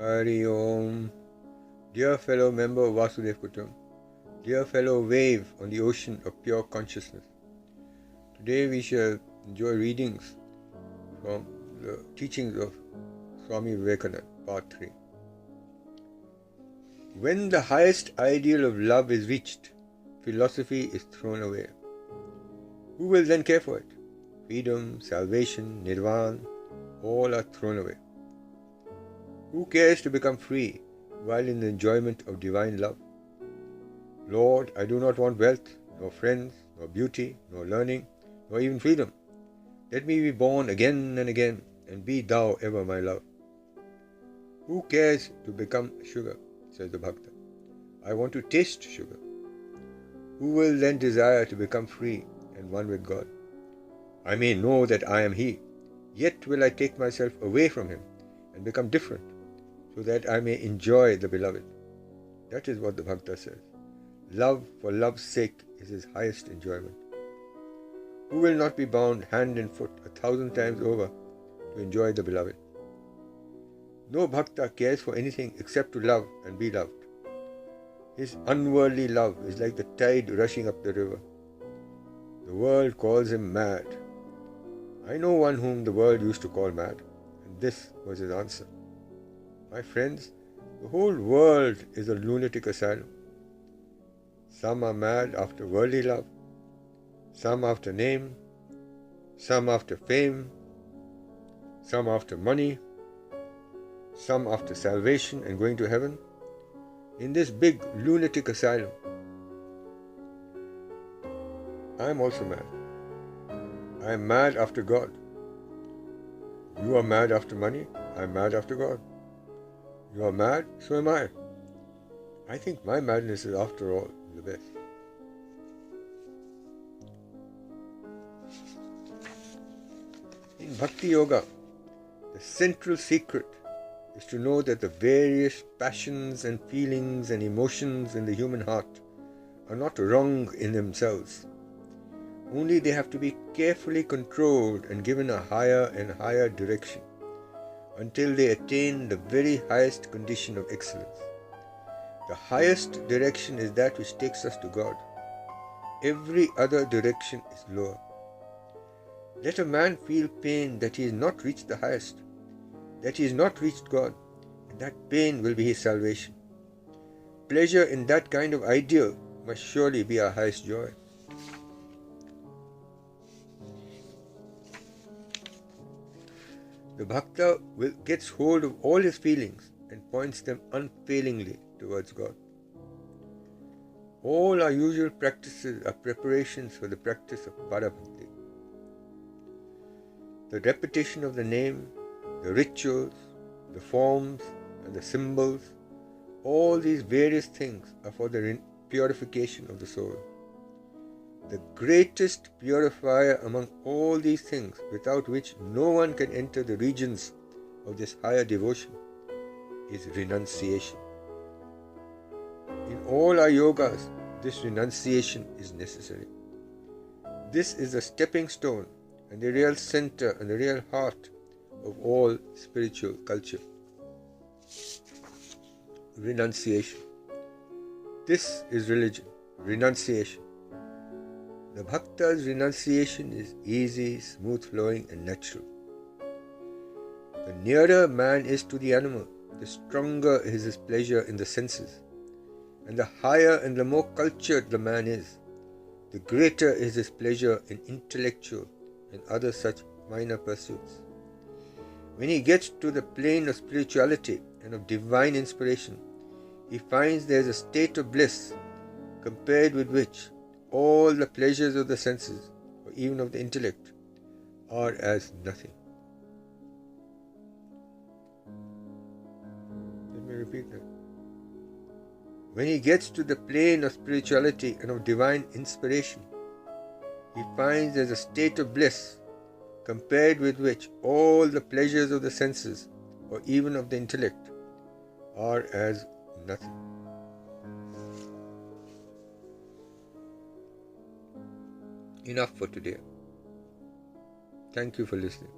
Hari Om. Dear fellow member of Vasudev Kutum, dear fellow wave on the ocean of pure consciousness, today we shall enjoy readings from the teachings of Swami Vivekananda, part 3. When the highest ideal of love is reached, philosophy is thrown away. Who will then care for it? Freedom, salvation, nirvana, all are thrown away. Who cares to become free while in the enjoyment of divine love? Lord, I do not want wealth, nor friends, nor beauty, nor learning, nor even freedom. Let me be born again and again, and be thou ever my love. Who cares to become sugar, says the Bhakta. I want to taste sugar. Who will then desire to become free and one with God? I may know that I am He, yet will I take myself away from Him and become different, so that I may enjoy the Beloved. That is what the Bhakta says. Love for love's sake is his highest enjoyment. Who will not be bound hand and foot 1,000 times over to enjoy the Beloved? No Bhakta cares for anything except to love and be loved. His unworldly love is like the tide rushing up the river. The world calls him mad. I know one whom the world used to call mad, and this was his answer. My friends, the whole world is a lunatic asylum. Some are mad after worldly love, some after name, some after fame, some after money, some after salvation and going to heaven. In this big lunatic asylum, I am also mad. I am mad after God. You are mad after money, I am mad after God. You are mad, so am I. I think my madness is, after all, the best. In Bhakti Yoga, the central secret is to know that the various passions and feelings and emotions in the human heart are not wrong in themselves. Only they have to be carefully controlled and given a higher and higher direction, until they attain the very highest condition of excellence. The highest direction is that which takes us to God. Every other direction is lower. Let a man feel pain that he has not reached the highest, that he has not reached God, and that pain will be his salvation. Pleasure in that kind of ideal must surely be our highest joy. The Bhakta gets hold of all his feelings and points them unfailingly towards God. All our usual practices are preparations for the practice of Parabhakti. The repetition of the name, the rituals, the forms and the symbols, all these various things are for the purification of the soul. The greatest purifier among all these things, without which no one can enter the regions of this higher devotion, is renunciation. In all our yogas, this renunciation is necessary. This is the stepping stone and the real center and the real heart of all spiritual culture. Renunciation. This is religion. Renunciation. The Bhakta's renunciation is easy, smooth-flowing and natural. The nearer man is to the animal, the stronger is his pleasure in the senses. And the higher and the more cultured the man is, the greater is his pleasure in intellectual and other such minor pursuits. When he gets to the plane of spirituality and of divine inspiration, he finds there is a state of bliss compared with which all the pleasures of the senses, or even of the intellect, are as nothing. Let me repeat that. When he gets to the plane of spirituality and of divine inspiration, he finds there is a state of bliss compared with which all the pleasures of the senses, or even of the intellect, are as nothing. Enough for today. Thank you for listening.